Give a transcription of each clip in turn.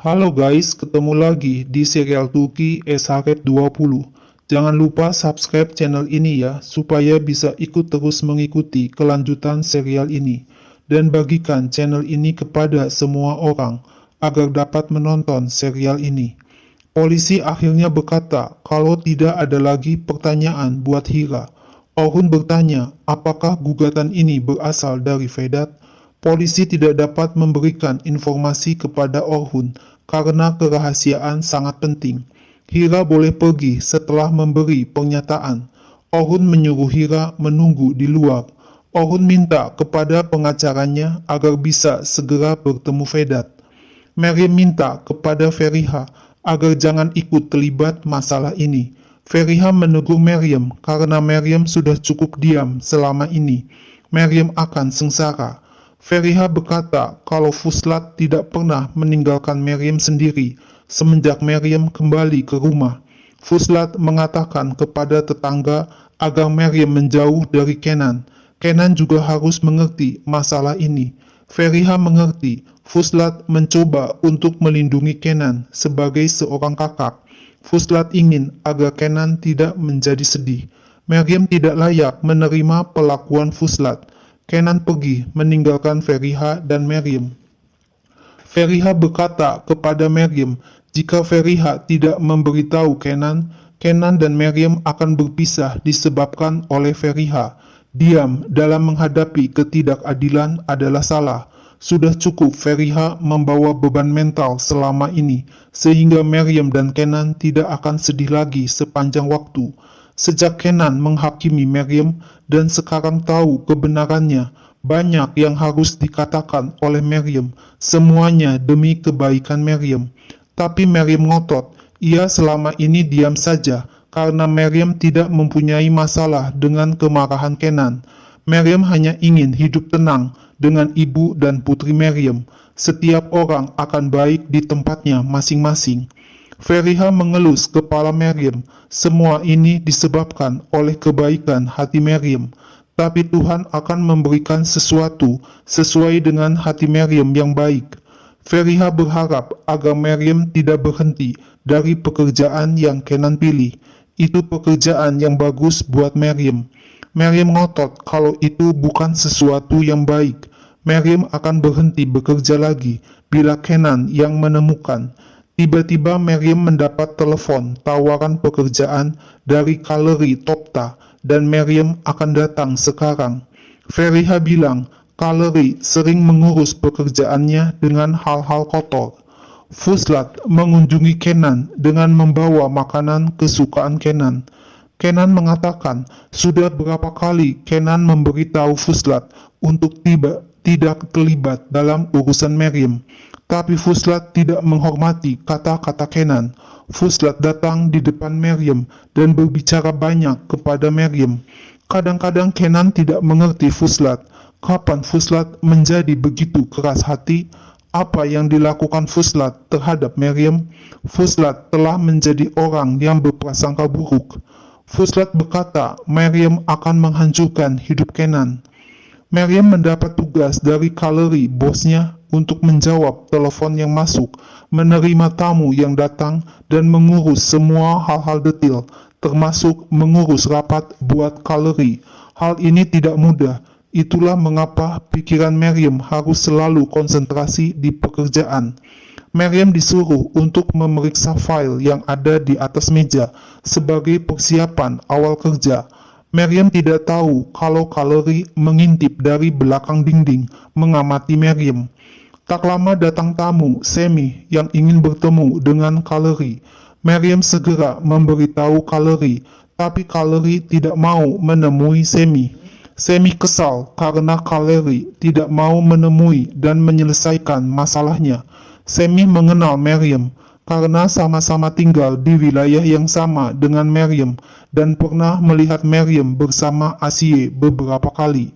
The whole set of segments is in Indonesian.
Halo guys, ketemu lagi di serial Turki SHRED 20. Jangan lupa subscribe channel ini ya, supaya bisa ikut terus mengikuti kelanjutan serial ini. Dan bagikan channel ini kepada semua orang, agar dapat menonton serial ini. Polisi akhirnya berkata kalau tidak ada lagi pertanyaan buat Hira. Orhun bertanya, apakah gugatan ini berasal dari Vedat? Polisi tidak dapat memberikan informasi kepada Orhun karena kerahasiaan sangat penting. Hira boleh pergi setelah memberi pernyataan. Orhun menyuruh Hira menunggu di luar. Orhun minta kepada pengacaranya agar bisa segera bertemu Vedat. Meryem minta kepada Feriha agar jangan ikut terlibat masalah ini. Feriha menegur Meryem karena Meryem sudah cukup diam selama ini. Meryem akan sengsara. Feriha berkata kalau Fuslat tidak pernah meninggalkan Meryem sendiri semenjak Meryem kembali ke rumah. Fuslat mengatakan kepada tetangga agar Meryem menjauh dari Kenan. Kenan juga harus mengerti masalah ini. Feriha mengerti. Fuslat mencoba untuk melindungi Kenan sebagai seorang kakak. Fuslat ingin agar Kenan tidak menjadi sedih. Meryem tidak layak menerima perlakuan Fuslat. Kenan pergi meninggalkan Feriha dan Meryem. Feriha berkata kepada Meryem, jika Feriha tidak memberitahu Kenan, Kenan dan Meryem akan berpisah disebabkan oleh Feriha. Diam dalam menghadapi ketidakadilan adalah salah. Sudah cukup Feriha membawa beban mental selama ini, sehingga Meryem dan Kenan tidak akan sedih lagi sepanjang waktu. Sejak Kenan menghakimi Meryem dan sekarang tahu kebenarannya, banyak yang harus dikatakan oleh Meryem, semuanya demi kebaikan Meryem. Tapi Meryem ngotot, ia selama ini diam saja karena Meryem tidak mempunyai masalah dengan kemarahan Kenan. Meryem hanya ingin hidup tenang dengan ibu dan putri Meryem. Setiap orang akan baik di tempatnya masing-masing. Feriha mengelus kepala Meryem. Semua ini disebabkan oleh kebaikan hati Meryem. Tapi Tuhan akan memberikan sesuatu sesuai dengan hati Meryem yang baik. Feriha berharap agar Meryem tidak berhenti dari pekerjaan yang Kenan pilih. Itu pekerjaan yang bagus buat Meryem. Meryem ngotot kalau itu bukan sesuatu yang baik. Meryem akan berhenti bekerja lagi bila Kenan yang menemukan. Tiba-tiba Meryem mendapat telepon tawaran pekerjaan dari Kaleri Topta dan Meryem akan datang sekarang. Feriha bilang Kaleri sering mengurus pekerjaannya dengan hal-hal kotor. Fuslat mengunjungi Kenan dengan membawa makanan kesukaan Kenan. Kenan mengatakan sudah berapa kali Kenan memberitahu Fuslat untuk tidak terlibat dalam urusan Meryem. Tapi Fuslat tidak menghormati kata-kata Kenan. Fuslat datang di depan Meryem dan berbicara banyak kepada Meryem. Kadang-kadang Kenan tidak mengerti Fuslat. Kapan Fuslat menjadi begitu keras hati? Apa yang dilakukan Fuslat terhadap Meryem? Fuslat telah menjadi orang yang berprasangka buruk. Fuslat berkata Meryem akan menghancurkan hidup Kenan. Meryem mendapat tugas dari Kaleri, bosnya, untuk menjawab telepon yang masuk, menerima tamu yang datang, dan mengurus semua hal-hal detail, termasuk mengurus rapat buat Kaleri. Hal ini tidak mudah, itulah mengapa pikiran Meryem harus selalu konsentrasi di pekerjaan. Meryem disuruh untuk memeriksa file yang ada di atas meja sebagai persiapan awal kerja. Meryem tidak tahu kalau Kaleri mengintip dari belakang dinding, mengamati Meryem. Tak lama datang tamu, Semi, yang ingin bertemu dengan Kaleri. Meryem segera memberitahu Kaleri, tapi Kaleri tidak mau menemui Semi. Semi kesal karena Kaleri tidak mau menemui dan menyelesaikan masalahnya. Semi mengenal Meryem karena sama-sama tinggal di wilayah yang sama dengan Meryem dan pernah melihat Meryem bersama Asiye beberapa kali.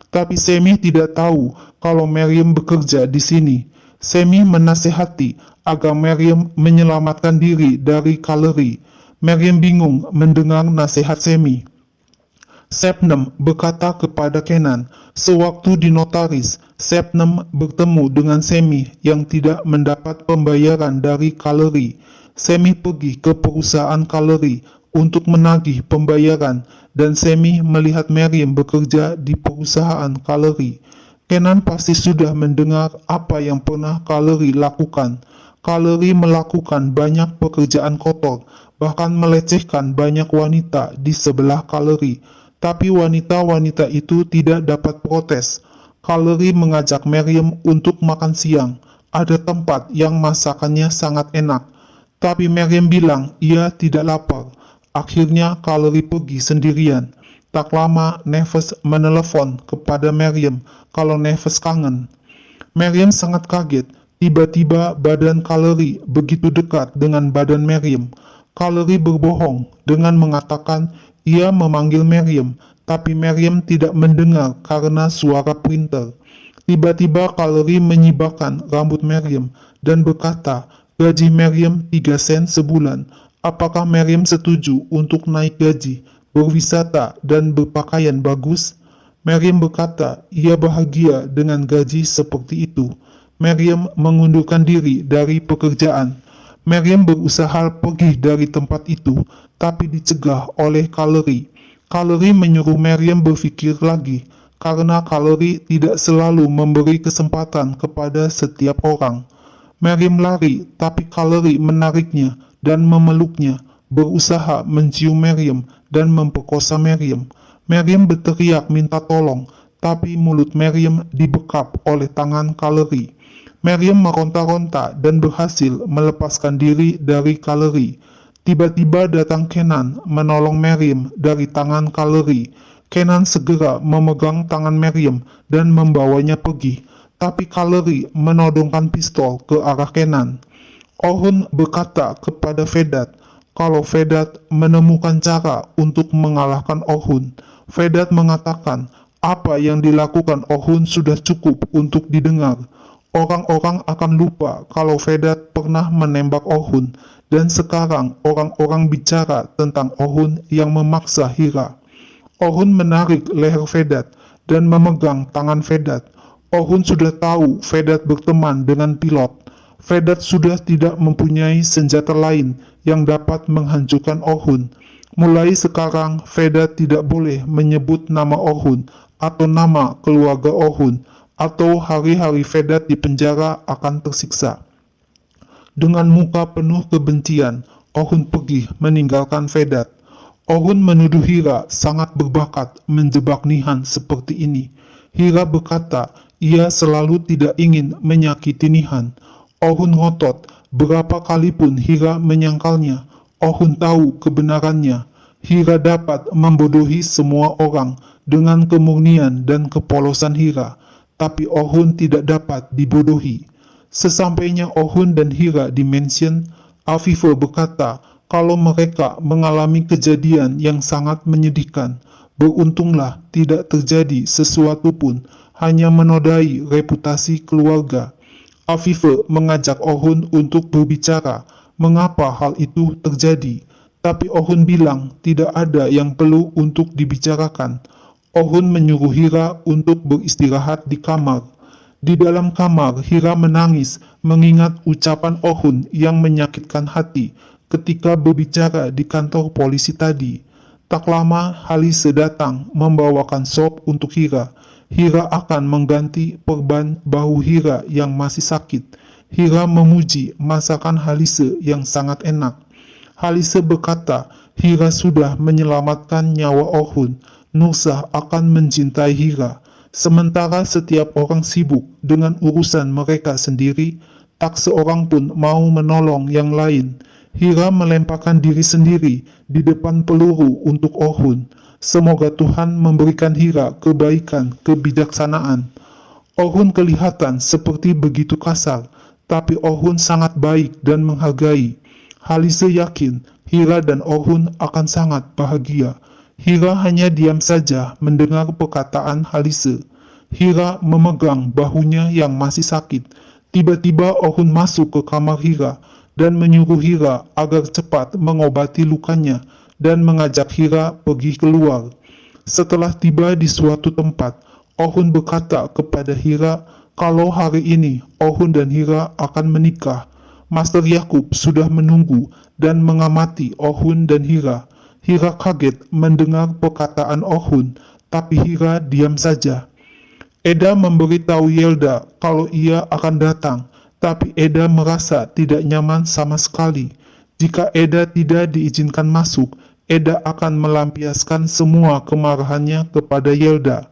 Tapi Semi tidak tahu kalau Meryem bekerja di sini. Semi menasehati agar Meryem menyelamatkan diri dari Kaleri. Meryem bingung mendengar nasihat Semi. Sepnem berkata kepada Kenan, sewaktu di notaris, Sepnem bertemu dengan Semi yang tidak mendapat pembayaran dari Kaleri. Semi pergi ke perusahaan Kaleri untuk menagih pembayaran dan Semi melihat Miriam bekerja di perusahaan Kaleri. Kenan pasti sudah mendengar apa yang pernah Kaleri lakukan. Kaleri melakukan banyak pekerjaan kotor, bahkan melecehkan banyak wanita di sebelah Kaleri. Tapi wanita-wanita itu tidak dapat protes. Kaleri mengajak Miriam untuk makan siang. Ada tempat yang masakannya sangat enak. Tapi Miriam bilang ia tidak lapar. Akhirnya Kaleri pergi sendirian. Tak lama Neves menelepon kepada Miriam kalau Neves kangen. Miriam sangat kaget. Tiba-tiba badan Kaleri begitu dekat dengan badan Miriam. Kaleri berbohong dengan mengatakan ia memanggil Miriam, tapi Miriam tidak mendengar karena suara printer. Tiba-tiba Kaleri menyibakkan rambut Miriam dan berkata, gaji Miriam 3 sen sebulan. Apakah Miriam setuju untuk naik gaji, berwisata, dan berpakaian bagus? Miriam berkata, ia bahagia dengan gaji seperti itu. Miriam mengundurkan diri dari pekerjaan. Miriam berusaha pergi dari tempat itu, tapi dicegah oleh Kaleri. Kaleri menyuruh Miriam berpikir lagi, karena Kaleri tidak selalu memberi kesempatan kepada setiap orang. Miriam lari, tapi Kaleri menariknya dan memeluknya, berusaha mencium Miriam dan memperkosa Miriam. Miriam berteriak minta tolong, tapi mulut Miriam dibekap oleh tangan Kaleri. Miriam meronta-ronta dan berhasil melepaskan diri dari Kaleri. Tiba-tiba datang Kenan menolong Miriam dari tangan Kaleri. Kenan segera memegang tangan Miriam dan membawanya pergi. Tapi Kaleri menodongkan pistol ke arah Kenan. Orhun berkata kepada Vedat kalau Vedat menemukan cara untuk mengalahkan Orhun. Vedat mengatakan apa yang dilakukan Orhun sudah cukup untuk didengar. Orang-orang akan lupa kalau Vedat pernah menembak Orhun, dan sekarang orang-orang bicara tentang Orhun yang memaksa Hira. Orhun menarik leher Vedat dan memegang tangan Vedat. Orhun sudah tahu Vedat berteman dengan pilot. Vedat sudah tidak mempunyai senjata lain yang dapat menghancurkan Orhun. Mulai sekarang, Vedat tidak boleh menyebut nama Orhun atau nama keluarga Orhun, atau hari-hari Vedat di penjara akan tersiksa. Dengan muka penuh kebencian, Orhun pergi meninggalkan Vedat. Orhun menuduh Hira sangat berbakat menjebak Nihan seperti ini. Hira berkata ia selalu tidak ingin menyakiti Nihan. Orhun ngotot, berapa kali pun Hira menyangkalnya. Orhun tahu kebenarannya. Hira dapat membodohi semua orang dengan kemurnian dan kepolosan Hira. Tapi Orhun tidak dapat dibodohi. Sesampainya Orhun dan Hira di mansion, Afifa berkata kalau mereka mengalami kejadian yang sangat menyedihkan. Beruntunglah tidak terjadi sesuatu pun, hanya menodai reputasi keluarga. Afifa mengajak Orhun untuk berbicara mengapa hal itu terjadi. Tapi Orhun bilang tidak ada yang perlu untuk dibicarakan. Orhun menyuruh Hira untuk beristirahat di kamar. Di dalam kamar, Hira menangis mengingat ucapan Orhun yang menyakitkan hati ketika berbicara di kantor polisi tadi. Tak lama, Halise datang membawakan sop untuk Hira. Hira akan mengganti perban bahu Hira yang masih sakit. Hira memuji masakan Halise yang sangat enak. Halise berkata, Hira sudah menyelamatkan nyawa Orhun. Nursah akan mencintai Hira. Sementara setiap orang sibuk dengan urusan mereka sendiri, tak seorang pun mau menolong yang lain. Hira melemparkan diri sendiri di depan peluru untuk Orhun. Semoga Tuhan memberikan Hira kebaikan, kebijaksanaan. Orhun kelihatan seperti begitu kasar, tapi Orhun sangat baik dan menghargai. Halise yakin Hira dan Orhun akan sangat bahagia. Hira hanya diam saja mendengar perkataan Halise. Hira memegang bahunya yang masih sakit. Tiba-tiba Orhun masuk ke kamar Hira dan menyuruh Hira agar cepat mengobati lukanya dan mengajak Hira pergi keluar. Setelah tiba di suatu tempat, Ohun berkata kepada Hira kalau hari ini Ohun dan Hira akan menikah. Master Yakub sudah menunggu dan mengamati Ohun dan Hira. Hira kaget mendengar perkataan Ohun, tapi Hira diam saja. Eda memberitahu Yelda kalau ia akan datang, tapi Eda merasa tidak nyaman sama sekali. Jika Eda tidak diizinkan masuk, Eda akan melampiaskan semua kemarahannya kepada Yelda.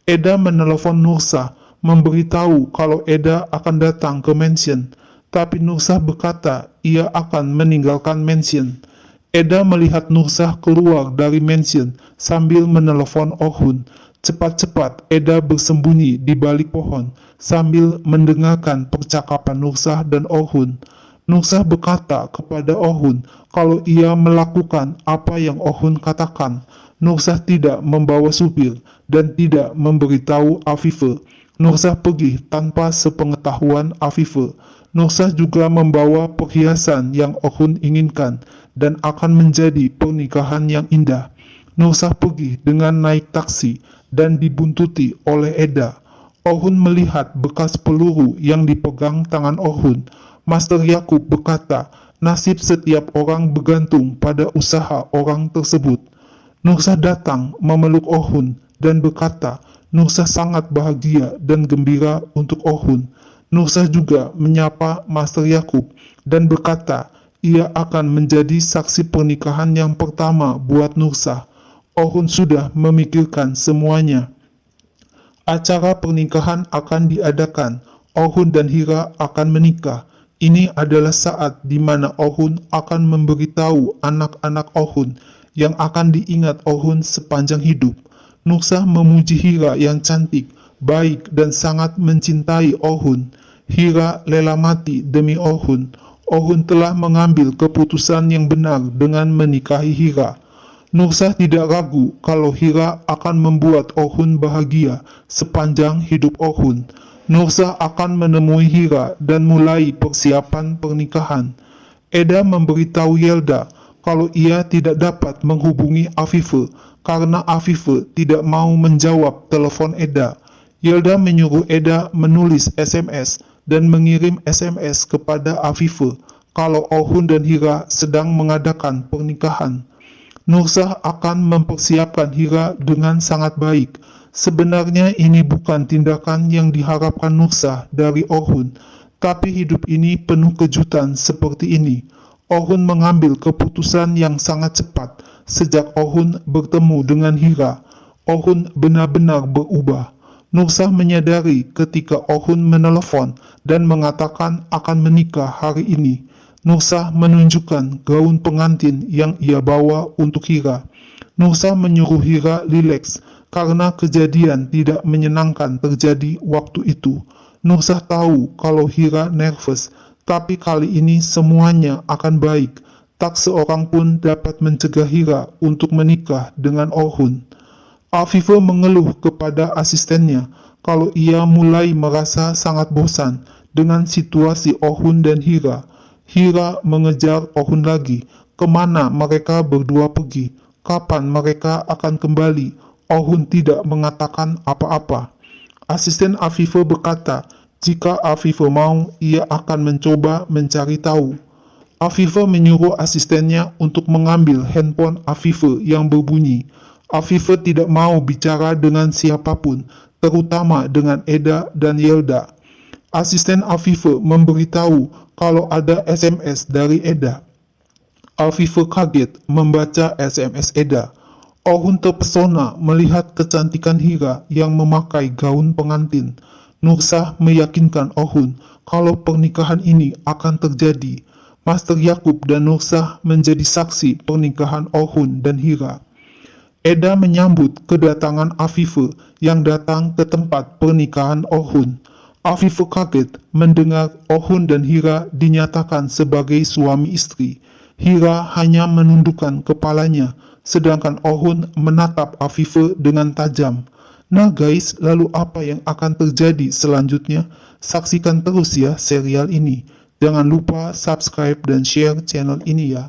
Eda menelepon Nursah, memberitahu kalau Eda akan datang ke mansion, tapi Nursah berkata ia akan meninggalkan mansion. Eda melihat Nursah keluar dari mansion sambil menelepon Ohun. Cepat-cepat Eda bersembunyi di balik pohon sambil mendengarkan percakapan Nursah dan Ohun. Nursah berkata kepada Ohun kalau ia melakukan apa yang Ohun katakan. Nursah tidak membawa supir dan tidak memberitahu Afife. Nursah pergi tanpa sepengetahuan Afife. Nursah juga membawa perhiasan yang Ohun inginkan dan akan menjadi pernikahan yang indah. Nursah pergi dengan naik taksi dan dibuntuti oleh Eda. Ohun melihat bekas peluru yang dipegang tangan Ohun. Master Yakub berkata, nasib setiap orang bergantung pada usaha orang tersebut. Nursah datang memeluk Ohun dan berkata, Nursah sangat bahagia dan gembira untuk Ohun. Nursah juga menyapa Master Yakub dan berkata, ia akan menjadi saksi pernikahan yang pertama buat Nursah. Ohun sudah memikirkan semuanya. Acara pernikahan akan diadakan. Ohun dan Hira akan menikah. Ini adalah saat di mana Ohun akan memberitahu anak-anak Ohun yang akan diingat Ohun sepanjang hidup. Nursah memuji Hira yang cantik, baik dan sangat mencintai Ohun. Hira rela mati demi Ohun. Ohun telah mengambil keputusan yang benar dengan menikahi Hira. Nursah tidak ragu kalau Hira akan membuat Ohun bahagia sepanjang hidup Ohun. Nursah akan menemui Hira dan mulai persiapan pernikahan. Eda memberitahu Yelda kalau ia tidak dapat menghubungi Afife karena Afife tidak mau menjawab telepon Eda. Yelda menyuruh Eda menulis SMS dan mengirim SMS kepada Afife kalau Ohun dan Hira sedang mengadakan pernikahan. Nursah akan mempersiapkan Hira dengan sangat baik. Sebenarnya ini bukan tindakan yang diharapkan Nursah dari Ohun, tapi hidup ini penuh kejutan seperti ini. Ohun mengambil keputusan yang sangat cepat sejak Ohun bertemu dengan Hira. Ohun benar-benar berubah. Nursah menyadari ketika Ohun menelepon dan mengatakan akan menikah hari ini. Nursah menunjukkan gaun pengantin yang ia bawa untuk Hira. Nursah menyuruh Hira rileks karena kejadian tidak menyenangkan terjadi waktu itu. Nursah tahu kalau Hira nervous, tapi kali ini semuanya akan baik. Tak seorang pun dapat mencegah Hira untuk menikah dengan Ohun. Afife mengeluh kepada asistennya kalau ia mulai merasa sangat bosan dengan situasi Ohun dan Hira. Hira mengejar Ohun lagi. Kemana mereka berdua pergi? Kapan mereka akan kembali? Ohun tidak mengatakan apa-apa. Asisten Afife berkata, jika Afife mau, ia akan mencoba mencari tahu. Afife menyuruh asistennya untuk mengambil handphone Afife yang berbunyi. Afife tidak mau bicara dengan siapapun, terutama dengan Eda dan Yelda. Asisten Afife memberitahu kalau ada SMS dari Eda. Afife kaget membaca SMS Eda. Ohun terpesona melihat kecantikan Hira yang memakai gaun pengantin. Nursah meyakinkan Ohun kalau pernikahan ini akan terjadi. Master Yakub dan Nursah menjadi saksi pernikahan Ohun dan Hira. Eda menyambut kedatangan Afife yang datang ke tempat pernikahan Ohun. Afife kaget mendengar Ohun dan Hira dinyatakan sebagai suami istri. Hira hanya menundukkan kepalanya, sedangkan Ohun menatap Afife dengan tajam. Nah guys, lalu apa yang akan terjadi selanjutnya? Saksikan terus ya serial ini. Jangan lupa subscribe dan share channel ini ya.